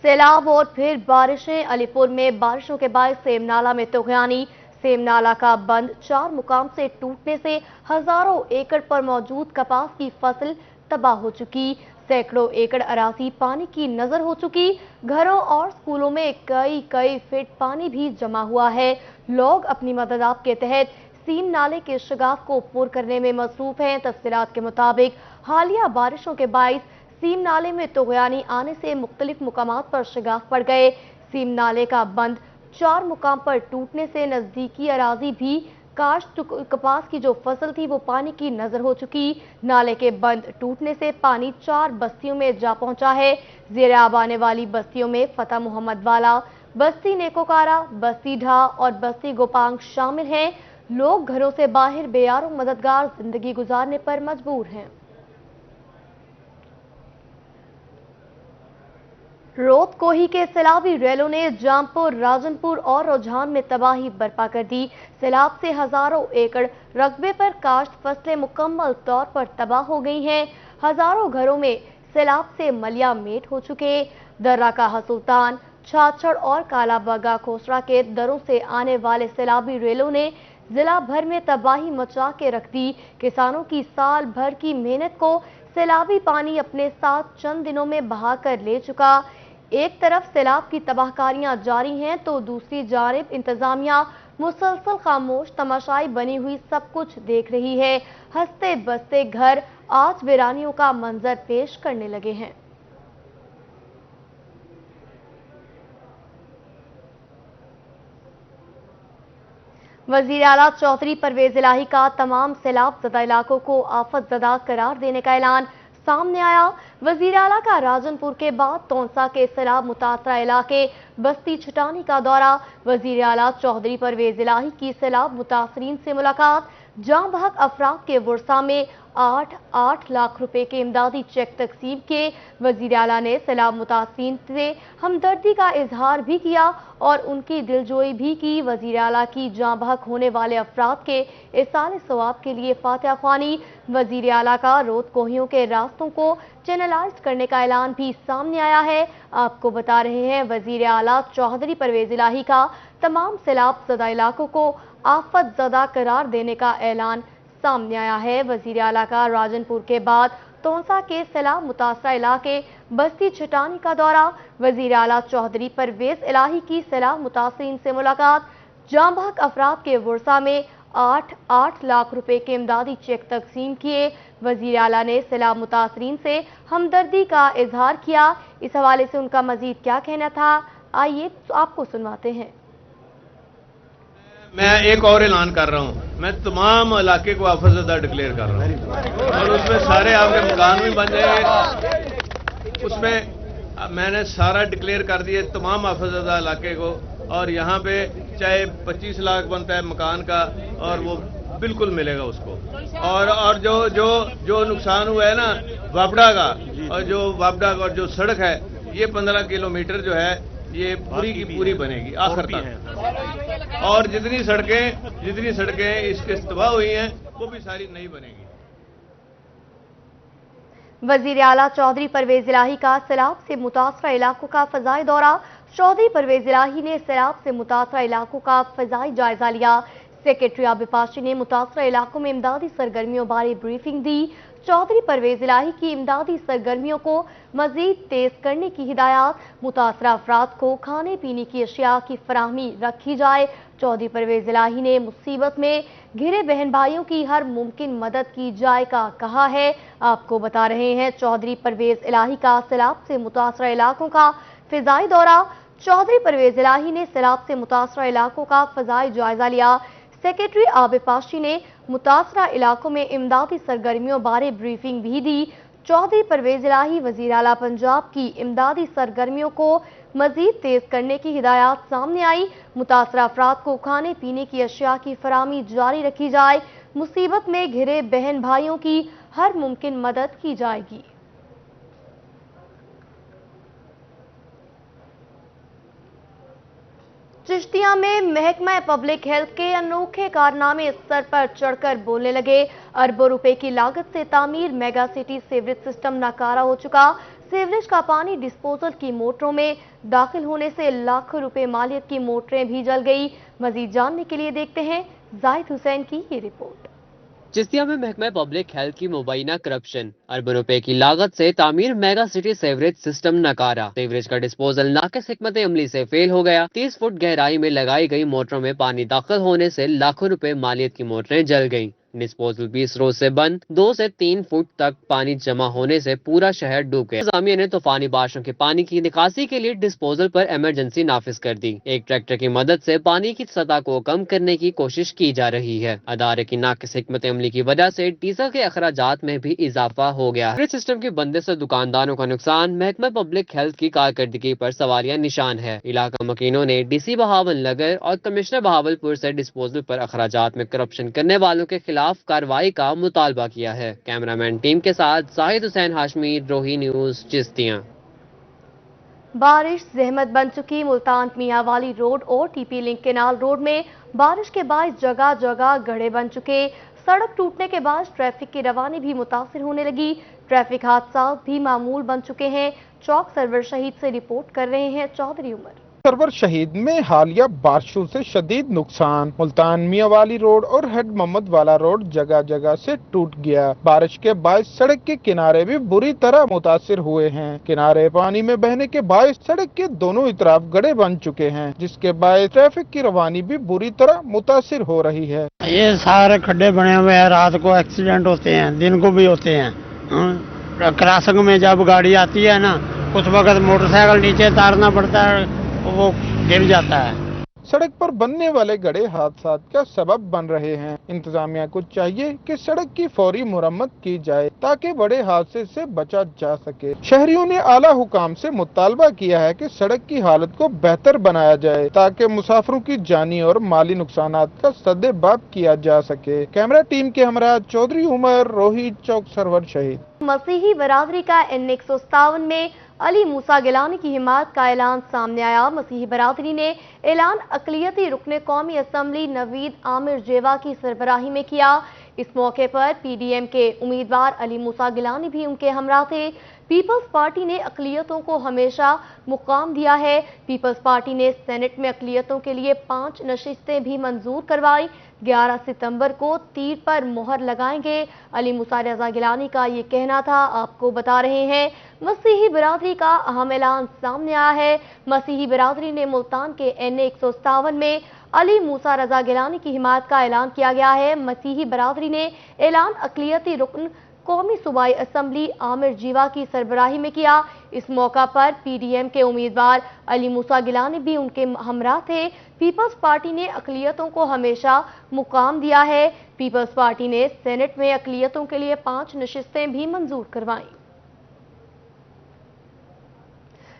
सैलाब और फिर बारिशें। अलीपुर में बारिशों के बाद सेम नाला में तूफानी। सेम नाला का बंद 4 मुकाम से टूटने से हजारों एकड़ पर मौजूद कपास की फसल तबाह हो चुकी। सैकड़ों एकड़ अराजी पानी की नजर हो चुकी। घरों और स्कूलों में कई फीट पानी भी जमा हुआ है। लोग अपनी मदद के तहत सीम नाले के शगाफ को पुर करने में मसरूफ हैं। तफसीलात के मुताबिक हालिया बारिशों के बाइस सीम नाले में तूफानी आने से मुख्तलिफ मुकामात पर शगाफ पड़ गए। सीम नाले का बंद 4 मुकाम पर टूटने से नजदीकी अराजी भी काश्त कपास की जो फसल थी वो पानी की नजर हो चुकी। नाले के बंद टूटने से पानी 4 बस्तियों में जा पहुंचा है। ज़ेरे आब आने वाली बस्तियों में फतेह मोहम्मद वाला, बस्ती नेकोकारा, बस्ती ढा और बस्ती गोपांग शामिल हैं। लोग घरों से बाहर बेयारो मददगार जिंदगी गुजारने पर मजबूर हैं। रोत कोही के सैलाबी रेलों ने जामपुर, राजनपुर और रुझान में तबाही बर्पा कर दी। सैलाब से हजारों एकड़ रकबे पर काश्त फसलें मुकम्मल तौर पर तबाह हो गई हैं। हजारों घरों में सैलाब से मलिया मेट हो चुके। दर्रा का हसूतान, छाछड़ और काला बगा खोसरा के दरों से आने वाले सैलाबी रेलों ने जिला भर में तबाही मचा के रख दी। किसानों की साल भर की मेहनत को सैलाबी पानी अपने साथ चंद दिनों में बहाकर ले चुका। एक तरफ सैलाब की तबाहकारियां जारी हैं तो दूसरी जानिब इंतजामिया मुसलसल खामोश तमाशाई बनी हुई सब कुछ देख रही है। हंसते बसते घर आज वीरानियों का मंजर पेश करने लगे हैं। वजीर आला चौधरी परवेज इलाही का तमाम सैलाब ज़दा इलाकों को आफत ज़दा करार देने का ऐलान सामने आया। वजीर आला का राजनपुर के बाद तौंसा के सैलाब मुतासरा इलाके बस्ती छटानी का दौरा। वजीर आला चौधरी परवेज इलाही की सैलाब मुतासरीन से मुलाकात। जाँ बहक अफराद के वर्सा में 8 लाख रुपए के इमदादी चेक तकसीम किए। वजीर आला ने सैलाब मुतासरीन से हमदर्दी का इजहार भी किया और उनकी दिलजोई भी की। वजीर आला की जाँ बहक होने वाले अफराद के इसाले सवाब के लिए फातिहा ख्वानी। वजीर आला का रोत कोहियों के रास्तों को चैनलाइज करने का ऐलान भी सामने आया है। आपको बता रहे हैं वजीर आला चौधरी परवेज इलाही का तमाम सैलाब ज़दा इलाकों को आफत ज़दा करार देने का ऐलान सामने आया है। वजीर आला का राजनपुर के बाद तौंसा के सैलाब मुतासरा इलाके बस्ती छटानी का दौरा। वजीर आला चौधरी परवेज इलाही की सैलाब मुतासरीन से मुलाकात। जाँ बहक अफराद के वर्सा में 8 लाख रुपए के इमदादी चेक तकसीम किए। वजीर आला ने सैलाब मुतासरीन से हमदर्दी का इजहार किया। इस हवाले से उनका मजीद क्या कहना था, आइए आपको सुनवाते हैं। मैं एक और ऐलान कर रहा हूँ, मैं तमाम इलाके को आफत ज़दा डिक्लेयर कर रहा हूँ और उसमें सारे आपके मकान भी बन जाएंगे। उसमें मैंने सारा डिक्लेयर कर दिए तमाम आफत ज़दा इलाके को। और यहाँ पे चाहे 25 लाख बनता है मकान का और वो बिल्कुल मिलेगा उसको। और जो नुकसान हुआ है ना वापडा का, और जो वापडा का और जो सड़क है ये 15 किलोमीटर जो है ये पूरी की पूरी बनेगी आखिर तक। और जितनी सड़कें इसके तबाह हुई हैं वो भी सारी नई बनेगी। वजीर आला चौधरी परवेज इलाही का सैलाब से मुतासरा इलाकों का फजाई दौरा। चौधरी परवेज इलाही ने सैलाब से मुतासरा इलाकों का फजाई जायजा लिया। सेक्रेटरी आबिद पाशी ने मुतासरा इलाकों में इमदादी सरगर्मियों बारे ब्रीफिंग दी। चौधरी परवेज इलाही की इमदादी सरगर्मियों को मजीद तेज करने की हिदायत। मुतासरा अफराद को खाने पीने की अशिया की फराहमी रखी जाए। चौधरी परवेज इलाही ने मुसीबत में घिरे बहन भाइयों की हर मुमकिन मदद की जाए का कहा है। आपको बता रहे हैं चौधरी परवेज इलाही का सैलाब से मुतासरा इलाकों का फिजाई दौरा। चौधरी परवेज इलाही ने सैलाब से मुतासरा इलाकों का फजाई जायजा लिया। सेक्रेटरी आबिद पाशी ने मुतासरा इलाकों में इमदादी सरगर्मियों बारे ब्रीफिंग भी दी। चौधरी परवेज इलाही वजीर आला पंजाब की इमदादी सरगर्मियों को मजीद तेज करने की हिदायत सामने आई। मुतासरा अफराद को खाने पीने की अशिया की फराहमी जारी रखी जाए। मुसीबत में घिरे बहन भाइयों की हर मुमकिन मदद की जाएगी। चिश्तिया में महकमा पब्लिक हेल्थ के अनोखे कारनामे स्तर पर चढ़कर बोलने लगे। अरबों रुपए की लागत से तामीर मेगा सिटी सीवरेज सिस्टम नाकारा हो चुका। सीवरेज का पानी डिस्पोजल की मोटरों में दाखिल होने से लाखों रुपए मालियत की मोटरें भी जल गई। मजीद जानने के लिए देखते हैं जाहिद हुसैन की ये रिपोर्ट। चिश्तिया में महकमा पब्लिक हेल्थ की मुबैना करप्शन, अरबों रुपए की लागत से तामीर मेगा सिटी सीवरेज सिस्टम नकारा। सीवरेज का डिस्पोजल नाकिस हिकमत अमली से फेल हो गया। 30 फुट गहराई में लगाई गई मोटरों में पानी दाखिल होने से लाखों रुपए मालियत की मोटरें जल गईं। डिस्पोजल 20 रोज से बंद, 2 से 3 फुट तक पानी जमा होने से पूरा शहर डूब गया। इंतजामिया ने तूफानी बारिशों के पानी की निकासी के लिए डिस्पोजल पर इमरजेंसी नाफिज कर दी। एक ट्रैक्टर की मदद से पानी की सतह को कम करने की कोशिश की जा रही है। अदारे की नाकिस हिकमत अमली की वजह से डीजल के अखराजात में भी इजाफा हो गया। सिस्टम की बंदे से दुकानदारों का नुकसान, महकमा पब्लिक हेल्थ की कारकर्दगी पर सवालिया निशान है। इलाका मकीनों ने डीसी बहावल नगर और कमिश्नर बहावलपुर से डिस्पोजल पर अखराजात में करप्शन करने वालों के खिलाफ कार्रवाई का मुतालबा किया है। कैमरामैन टीम के साथ जाहिद हुसैन हाशमी, रोही न्यूज, चिश्तियां। बारिश जहमत बन चुकी मुल्तान मियांवाली रोड और टीपी लिंक केनाल रोड में बारिश के बाद जगह जगह गड्ढे बन चुके। सड़क टूटने के बाद ट्रैफिक की रवानी भी मुतासिर होने लगी। ट्रैफिक हादसा भी मामूल बन चुके हैं। चौक सरवर शहीद से रिपोर्ट कर रहे हैं चौधरी उमर। सरवर शहीद में हालिया बारिशों से शदीद नुकसान। मुल्तान मियांवाली रोड और हेड मोहम्मद वाला रोड जगह जगह से टूट गया। बारिश के बायस सड़क के किनारे भी बुरी तरह मुतासिर हुए हैं। किनारे पानी में बहने के बायस सड़क के दोनों तरफ गड्ढे बन चुके हैं, जिसके बायस ट्रैफिक की रवानी भी बुरी तरह मुतासिर हो रही है। ये सारे खड्डे बने हुए हैं, रात को एक्सीडेंट होते हैं, दिन को भी होते हैं। क्रॉसिंग में जब गाड़ी आती है ना, कुछ वक्त मोटरसाइकिल नीचे उतारना पड़ता है, वो गिर जाता है। सड़क पर बनने वाले गड्ढे हादसा का सबब बन रहे हैं। इंतजामिया को चाहिए कि सड़क की फौरी मुरम्मत की जाए ताकि बड़े हादसे से बचा जा सके। शहरियों ने आला हुकाम से मुतालबा किया है कि सड़क की हालत को बेहतर बनाया जाए ताकि मुसाफिरों की जानी और माली नुकसानात का सद्देबाब किया जा सके। कैमरा टीम के हमरा चौधरी उमर, रोही, चौक सरवर शहीद। मसीही बरादरी का N157 में अली मूसा गिलानी की हिमायत का ऐलान सामने आया। मसीही बरादरी ने ऐलान अक़लियती रुकने कौमी असम्बली नवीद आमिर जेवा की सरबराही में किया। इस मौके पर PDM के उम्मीदवार अली मूसा गिलानी भी उनके हमरा थे। पीपल्स पार्टी ने अक़लियतों को हमेशा मुकाम दिया है। पीपल्स पार्टी ने सेनेट में अक़लियतों के लिए 5 नशिस्तें भी मंजूर करवाई। 11 सितंबर को तीर पर मोहर लगाएंगे, अली मूसा रज़ा गिलानी का ये कहना था। आपको बता रहे हैं मसीही बिरादरी का अहम ऐलान सामने आया है। मसीही बिरादरी ने मुल्तान के N157 में अली मूसा रज़ा गिलानी की हिमायत का ऐलान किया गया है। मसीही बिरादरी ने ऐलान अक़लियती रुकन कौमी सूबाई असम्बली आमिर जीवा की सरबराही में किया। इस मौका पर PDM के उम्मीदवार अली मूसा गिलानी भी उनके हमरा थे। पीपल्स पार्टी ने अक़लियतों को हमेशा मुकाम दिया है। पीपल्स पार्टी ने सेनेट में अक़लियतों के लिए 5 नशिस्तें भी मंजूर करवाईं।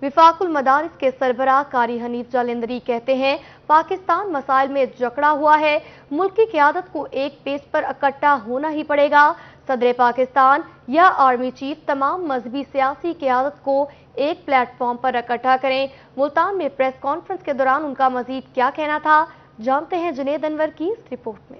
विफाकुल मदारिस के सरबराह कारी हनीफ जालंधरी कहते हैं पाकिस्तान मसाइल में जकड़ा हुआ है। मुल्क की क़यादत को एक पेज पर इकट्ठा होना ही पड़ेगा। सदर पाकिस्तान या आर्मी चीफ तमाम मजहबी सियासी क़यादत को एक प्लेटफॉर्म पर इकट्ठा करें। मुल्तान में प्रेस कॉन्फ्रेंस के दौरान उनका मजीद क्या कहना था, जानते हैं जुनेद अनवर की इस रिपोर्ट में।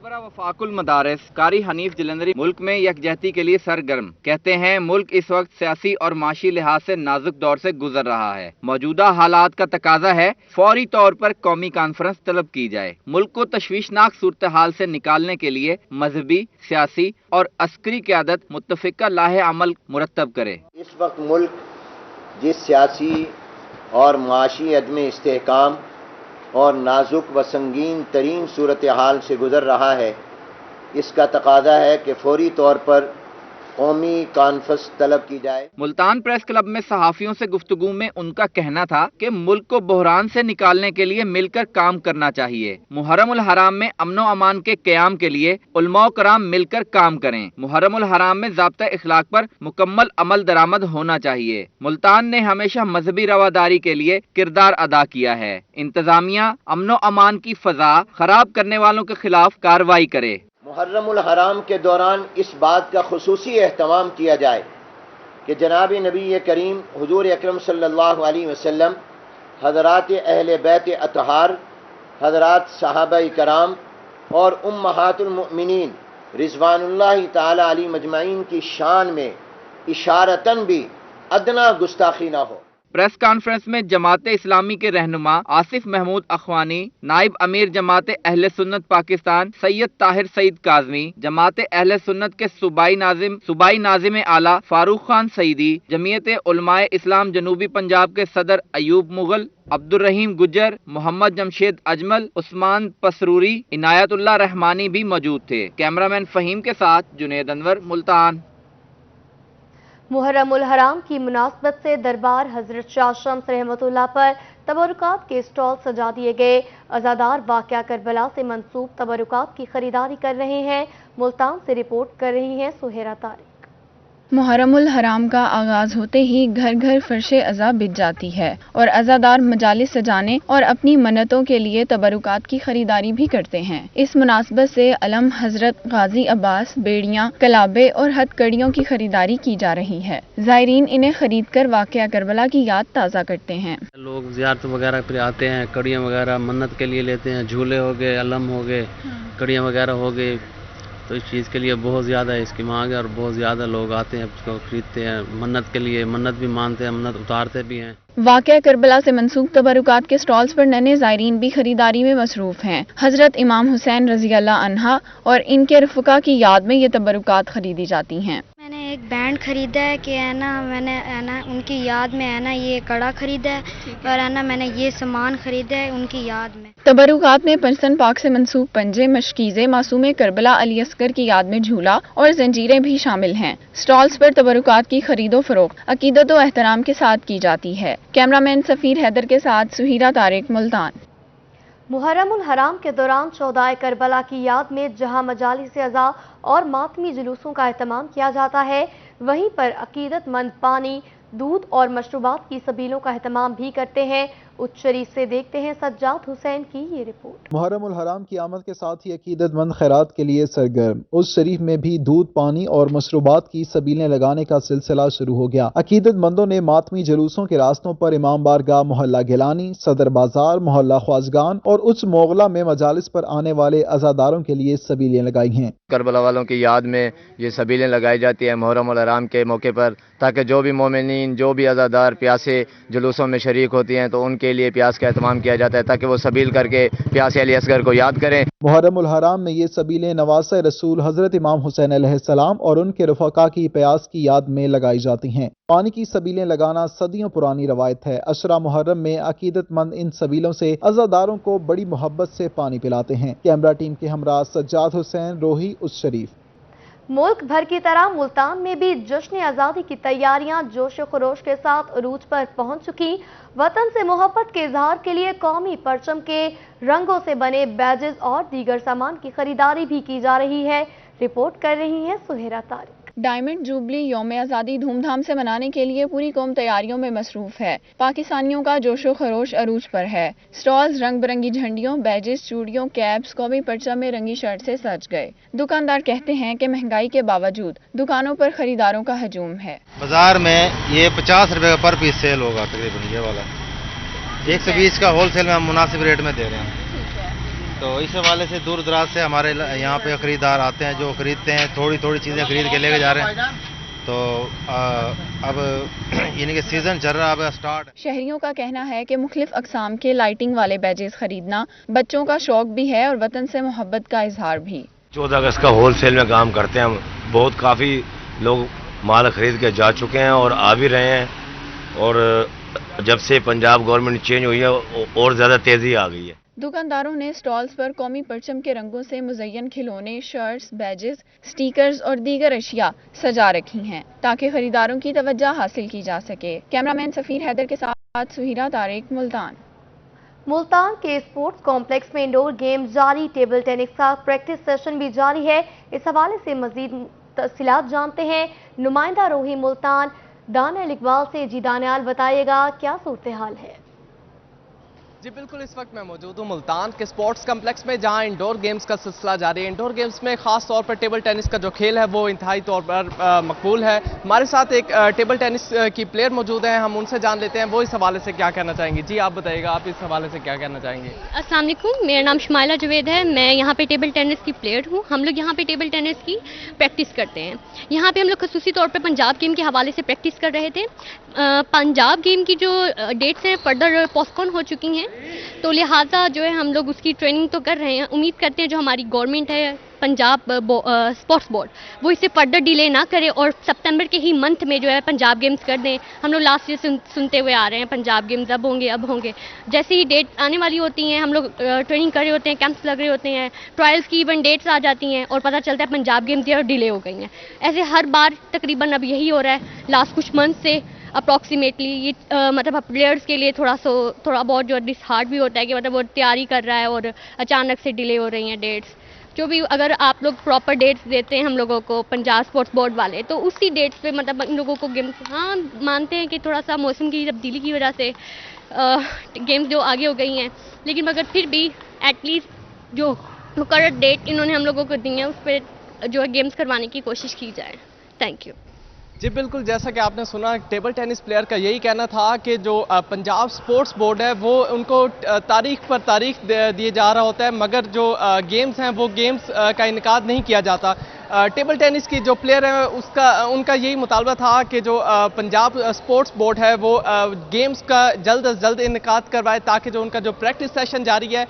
वफाकुल मदारिस कारी हनीफ जालंधरी मुल्क में यकजहती के लिए सरगर्म कहते हैं। मुल्क इस वक्त सियासी और माशी लिहाज से नाजुक दौर से गुजर रहा है। मौजूदा हालात का तकाजा है फौरी तौर पर कौमी कॉन्फ्रेंस तलब की जाए। मुल्क को तशवीशनाक सूरत हाल से निकालने के लिए मजहबी, सियासी और अस्करी क़यादत मुत्तफ़िका लाहे अमल मुरतब करे। इस वक्त मुल्क जिस सियासी और माशी अदम इस्तेहकाम और नाजुक व संगीन तरीन सूरत हाल से गुजर रहा है, इसका तकाजा है कि फौरी तौर पर कौमी कॉन्फ्रेंस तलब की जाए। मुल्तान प्रेस क्लब में सहाफ़ियों से गुफ्तगू में उनका कहना था कि मुल्क को बहरान से निकालने के लिए मिलकर काम करना चाहिए। मुहर्रम उल हराम में अमन व अमान के क़याम के लिए उलमा कराम मिलकर काम करें। मुहर्रम उल हराम में ज़ाब्ता इखलाक पर मुकम्मल अमल दरामद होना चाहिए। मुल्तान ने हमेशा मजहबी रवादारी के लिए किरदार अदा किया है। इंतजामिया अमन व अमान की फ़ज़ा खराब करने वालों के खिलाफ कार्रवाई करे। मुहर्रम उल हराम के दौरान इस बात का खुसूसी एहतमाम किया जाए कि जनाब नबी करीम हुजूर अकरम सल्लल्लाहु अलैहि वसल्लम, हज़रात अहले बैत अतहार, हज़रात सहाबाए कराम और उम्महातुल मुमिनीन रिज़वानुल्लाहि ताला अलैहिम अजमाइन की शान में इशारतन भी अदना गुस्ताखी ना हो। प्रेस कॉन्फ्रेंस में जमात इस्लामी के रहनुमा आसिफ महमूद अखवानी, नाइब अमीर जमात अहले सुन्नत पाकिस्तान सैयद ताहिर सईद काजमी, जमात अहले सुन्नत के सूबाई नाजिम आला फारूक खान सईदी, जमीयत उलमाए इस्लाम जनूबी पंजाब के सदर अयूब मुगल, अब्दुल रहीम गुज्जर, मोहम्मद जमशेद अजमल, उस्मान पसरूरी, इनायतुल्लाह रहमानी भी मौजूद थे। कैमरामैन फहीम के साथ जुनेद अनवर, मुल्तान। मुहर्रम उल हराम की मुनासबत से दरबार हजरत शाह शम्स रहमतुल्लाह पर तबरुकात के स्टॉल सजा दिए गए। अज़ादार वाक़या करबला से मंसूब तबरुकात की खरीदारी कर रहे हैं। मुल्तान से रिपोर्ट कर रही हैं सुहेरा तारिक। मुहर्रमुल हराम का आगाज होते ही घर घर फर्शे अज़ा बिछ जाती है और अज़ादार मजालिस सजाने और अपनी मन्नतों के लिए तबरुकात की खरीदारी भी करते हैं। इस मुनासबत से अलम, हजरत, गाजी अब्बास, बेड़ियाँ, कलाबे और हथकड़ियों की खरीदारी की जा रही है। ज़ायरीन इन्हें खरीद कर वाक़या करबला की याद ताज़ा करते हैं। लोग ज़ियारत वगैरह पर आते हैं, कड़ियाँ वगैरह मन्नत के लिए लेते हैं, झूले हो गए, अलम हो गए, कड़ियाँ वगैरह हो गए, तो इस चीज़ के लिए बहुत ज़्यादा इसकी मांग है और बहुत ज़्यादा लोग आते हैं, उसको खरीदते हैं, मन्नत के लिए मन्नत भी मानते हैं, मन्नत उतारते भी हैं। वाक़या करबला से मंसूब तबरुकात के स्टॉल्स पर नन्हे ज़ायरीन भी खरीदारी में मसरूफ़ हैं। हज़रत इमाम हुसैन रज़ी अल्लाह अन्हा और इनके रफ़क़ा की याद में ये तबरुकात खरीदी जाती हैं। मैंने एक बैंड खरीदा है कि है ना, मैंने है ना उनकी याद में है ना ये कड़ा खरीदा है और है ना मैंने ये सामान खरीदा है उनकी याद में। तबरुकात में पंजतन पाक से मंसूब पंजे, मशकीज़े, मासूमे करबला अली असगर की याद में झूला और जंजीरें भी शामिल हैं। स्टॉल्स पर तबरुकात की खरीदो फरोख्त अकीदत व एहतराम के साथ की जाती है। कैमरामैन सफ़ीर हैदर के साथ सुहीरा तारिक, मुल्तान। मुहर्रम उल हराम के दौरान चौदाए करबला की याद में जहां मजालिस अज़ा और मातमी जुलूसों का एहतमाम किया जाता है, वहीं पर अकीदतमंद पानी, दूध और मशरूबात की सबीलों का एहतमाम भी करते हैं। उच्च शरीफ से देखते हैं सज्जाद हुसैन की ये रिपोर्ट। मुहर्रम उल हराम की आमद के साथ ही अकीदतमंद खैरात के लिए सरगर्म। उस शरीफ में भी दूध, पानी और मशरूबात की सबीलें लगाने का सिलसिला शुरू हो गया। अकीदतमंदों ने मातमी जुलूसों के रास्तों पर इमाम बारगाह, मोहल्ला गिलानी, सदर बाजार, मोहल्ला ख्वाजगान और उस मोगला में मजालिस पर आने वाले अज़ादारों के लिए सबीलें लगाई हैं। करबला वालों की याद में ये सबीलें लगाई जाती है मुहर्रम उल हराम के मौके पर, ताकि जो भी मोमिनीन, जो भी अज़ादार प्यासे जुलूसों में शरीक होती हैं तो उनके लिए प्यास का एहतमाम किया जाता है, ताकि वो सबील करके प्यासे अली असगर को याद करें। मुहर्रम उल हराम में ये सबीलें नवासे रसूल हजरत इमाम हुसैन अलैहिस्सलाम और उनके रफ़क़ा की प्यास की याद में लगाई जाती हैं। पानी की सबीलें लगाना सदियों पुरानी रवायत है। अशरा मुहर्रम में अकीदतमंद इन सबीलों से अज़ादारों को बड़ी मोहब्बत से पानी पिलाते हैं। कैमरा टीम के हमरा सज्जाद हुसैन, रोही, उस शरीफ। मुल्क भर की तरह मुल्तान में भी जश्न आज़ादी की तैयारियां जोश खरोश के साथ अरूज पर पहुंच चुकी। वतन से मोहब्बत के इजहार के लिए कौमी परचम के रंगों से बने बैजेस और दीगर सामान की खरीदारी भी की जा रही है। रिपोर्ट कर रही हैं सुहेरा तारिक। डायमंड जुबली यौम आज़ादी धूमधाम से मनाने के लिए पूरी कौम तैयारियों में मसरूफ है। पाकिस्तानियों का जोशो खरोश अरूज पर है। स्टॉल्स रंग बिरंगी झंडियों, बैजेस, चूड़ियों, कैप्स, कौमी परचम में रंगी शर्ट से सज गए। दुकानदार कहते हैं कि महंगाई के बावजूद दुकानों पर खरीदारों का हजूम है। बाजार में ये 50 रुपए का पर पीस सेल होगा तकरीबन, ये वाला 120 का होलसेल में हम मुनासिब रेट में दे रहे हैं। तो इस हवाले से दूर दराज से हमारे यहाँ पे खरीदार आते हैं, जो खरीदते हैं, थोड़ी थोड़ी चीज़ें खरीद के लेके जा रहे हैं। तो अब यानी कि सीजन चल रहा है, अब स्टार्ट। शहरियों का कहना है कि मुख्तलिफ अकसाम के लाइटिंग वाले बैजेस खरीदना बच्चों का शौक भी है और वतन से मोहब्बत का इजहार भी। 14 अगस्त का होलसेल में काम करते हैं हम। बहुत काफ़ी लोग माल खरीद के जा चुके हैं और आ भी रहे हैं, और जब से पंजाब गवर्नमेंट चेंज हुई है और ज़्यादा तेज़ी आ गई है। दुकानदारों ने स्टॉल्स पर कौमी परचम के रंगों से मुज़य्यन खिलौने, शर्ट्स, बैजेस, स्टिकर्स और दीगर अशिया सजा रखी हैं ताकि खरीदारों की तवज्जो हासिल की जा सके। कैमरामैन सफ़ीर हैदर के साथ सुहीरा तारिक, मुल्तान। मुल्तान के स्पोर्ट्स कॉम्प्लेक्स में इंडोर गेम जारी, टेबल टेनिस का प्रैक्टिस सेशन भी जारी है। इस हवाले से मजीद तफसीलात जानते हैं नुमाइंदा रोही मुल्तान दानियाल इकबाल से। जी दानियाल, बताइएगा क्या सूरत हाल है? جی بالکل، اس وقت میں موجود ہوں ملتان کے سپورٹس کمپلیکس میں، جہاں انڈور گیمز کا سلسلہ جاری ہے۔ انڈور گیمز میں خاص طور پر ٹیبل ٹینس کا جو کھیل ہے وہ انتہائی طور پر مقبول ہے۔ ہمارے ساتھ ایک ٹیبل ٹینس کی پلیئر موجود ہیں، ہم ان سے جان لیتے ہیں وہ اس حوالے سے کیا کہنا چاہیں گے۔ جی آپ بتائیے گا، آپ اس حوالے سے کیا کہنا چاہیں گے؟ السلام علیکم، میرا نام شمائلہ جوید ہے، میں یہاں پہ ٹیبل ٹینس کی پلیئر ہوں۔ ہم لوگ یہاں پہ ٹیبل ٹینس کی پریکٹس کرتے ہیں۔ یہاں پہ ہم لوگ خصوصی طور پہ پنجاب گیم کے حوالے سے پریکٹس کر رہے تھے۔ پنجاب گیم کی جو ڈیٹس ہیں فردر پوسٹ پون ہو چکی ہیں، تو لہٰذا جو ہے ہم لوگ اس کی ٹریننگ تو کر رہے ہیں۔ امید کرتے ہیں جو ہماری گورنمنٹ ہے پنجاب اسپورٹس بورڈ وہ اسے فردر ڈیلے نہ کرے اور سپتمبر کے ہی منتھ میں جو ہے پنجاب گیمز کر دیں۔ ہم لوگ لاسٹ ایئر سنتے ہوئے آ رہے ہیں پنجاب گیمز اب ہوں گے۔ جیسے ہی ڈیٹ آنے والی ہوتی ہیں ہم لوگ ٹریننگ کر رہے ہوتے ہیں، کیمپس لگ رہے ہوتے ہیں، ٹرائلس کی ایون ڈیٹس آ جاتی ہیں اور پتہ چلتا ہے پنجاب گیمز اور ڈیلے ہو گئی ہیں۔ ایسے ہر بار تقریباً اب یہی ہو رہا ہے لاسٹ کچھ منتھ سے اپروکسیمیٹلی۔ یہ مطلب پلیئرس کے لیے تھوڑا بہت جو ڈس ہارڈ بھی ہوتا ہے کہ مطلب وہ تیاری کر رہا ہے اور اچانک سے ڈیلے ہو رہی ہیں ڈیٹس۔ جو بھی اگر آپ لوگ پراپر ڈیٹس دیتے ہیں ہم لوگوں کو پنجاب اسپورٹس بورڈ والے، تو اسی ڈیٹس پہ مطلب ان لوگوں کو گیمس، ہاں مانتے ہیں کہ تھوڑا سا موسم کی تبدیلی کی وجہ سے گیمز جو آگے ہو گئی ہیں، لیکن مگر پھر بھی ایٹ لیسٹ جو مقرر ڈیٹ انہوں نے ہم لوگوں کو دی ہیں اس پہ جو ہے گیمز کروانے کی کوشش کی جائے۔ Thank you. جی بالکل، جیسا کہ آپ نے سنا ٹیبل ٹینس پلیئر کا یہی کہنا تھا کہ جو پنجاب سپورٹس بورڈ ہے وہ ان کو تاریخ پر تاریخ دیے جا رہا ہوتا ہے، مگر جو گیمز ہیں وہ گیمز کا انعقاد نہیں کیا جاتا۔ ٹیبل ٹینس کی جو پلیئر ہیں ان کا یہی مطالبہ تھا کہ جو پنجاب سپورٹس بورڈ ہے وہ گیمز کا جلد از جلد انعقاد کروائے تاکہ جو ان کا جو پریکٹس سیشن جاری ہے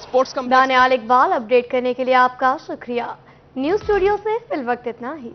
سپورٹس دانیال اقبال، اپڈیٹ کرنے کے لیے آپ کا شکریہ۔ نیوز اسٹوڈیو سے فی الوقت اتنا ہی۔